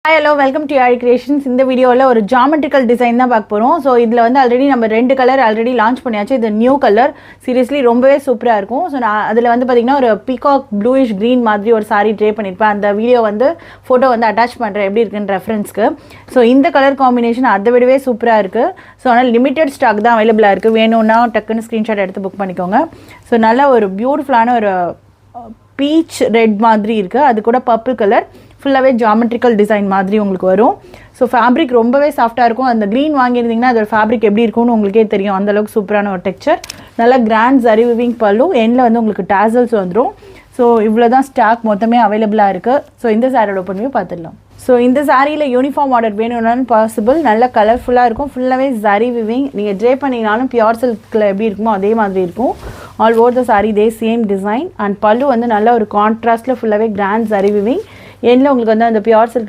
Hi, hello, welcome to Yari Creations. இந்த வீடியோவில் ஒரு ஜாமெட்ரிக்கல் டிசைன் தான் பார்க்க போகிறோம். ஸோ இதில் வந்து ஆல்ரெடி நம்ம 2 கலர் ஆல்ரெடி லான்ச் பண்ணியாச்சு. இது நியூ கலர், சீரியஸ்லி ரொம்பவே சூப்பராக இருக்கும். ஸோ நான் அதில் வந்து பார்த்திங்கன்னா ஒரு பீகாக் ப்ளூயிஷ் க்ரீன் மாதிரி ஒரு சாரீ ட்ரே பண்ணியிருப்பேன். அந்த வீடியோ வந்து ஃபோட்டோ வந்து அட்டாச் பண்ணுறேன் எப்படி இருக்குன்னு ரெஃபரன்ஸ்க்கு. ஸோ இந்த கலர் காம்பினேஷன் அதை விடவே சூப்பராக இருக்குது. ஸோ ஆனால் லிமிட்டட் ஸ்டாக் தான் அவைலபிளாக இருக்குது. வேணும்னா டக்குன்னு ஸ்க்ரீன்ஷாட் எடுத்து புக் பண்ணிக்கோங்க. ஸோ நல்ல ஒரு பியூட்டிஃபுல்லான ஒரு பீச் ரெட் மாதிரி இருக்குது. அது கூட பர்பிள் கலர் ஃபுல்லாகவே ஜாமெட்ரிக்கல் டிசைன் மாதிரி உங்களுக்கு வரும். ஸோ ஃபேப்ரிக் ரொம்பவே சாஃப்டாக இருக்கும். அந்த க்ரீன் வாங்கியிருந்தீங்கன்னா அதோட ஃபேப்ரிக் எப்படி இருக்கும்னு உங்களுக்கே தெரியும். அந்தளவுக்கு சூப்பரான ஒரு டெக்ஸ்சர். நல்லா கிராண்ட் ஜரி விவிங் பல்லு, எண்டில் வந்து உங்களுக்கு டேசல்ஸ் வந்துடும். ஸோ இவ்வளோ தான் ஸ்டாக் மொத்தமே அவைலபிளாக இருக்குது. ஸோ இந்த சாரியோட ஓப்பன் பார்த்துடலாம். ஸோ இந்த சாரியில் யூனிஃபார்ம் ஆர்டர் வேணும்னாலும் பாசிபிள். நல்ல கலர்ஃபுல்லாக இருக்கும். ஃபுல்லாகவே ஜரி விவிங். நீங்கள் ட்ரே பண்ணிங்கனாலும் பியூர் சில்கில் எப்படி இருக்குமோ அதே மாதிரி இருக்கும். ஆல் ஓவர் த சாரி இதே சேம் டிசைன். அண்ட் பல்லு வந்து நல்ல ஒரு கான்ட்ராஸ்ட்டில் ஃபுல்லாகவே கிராண்ட் ஜரி விவிங். எண்டில் உங்களுக்கு வந்து அந்த பியூர் சில்கில்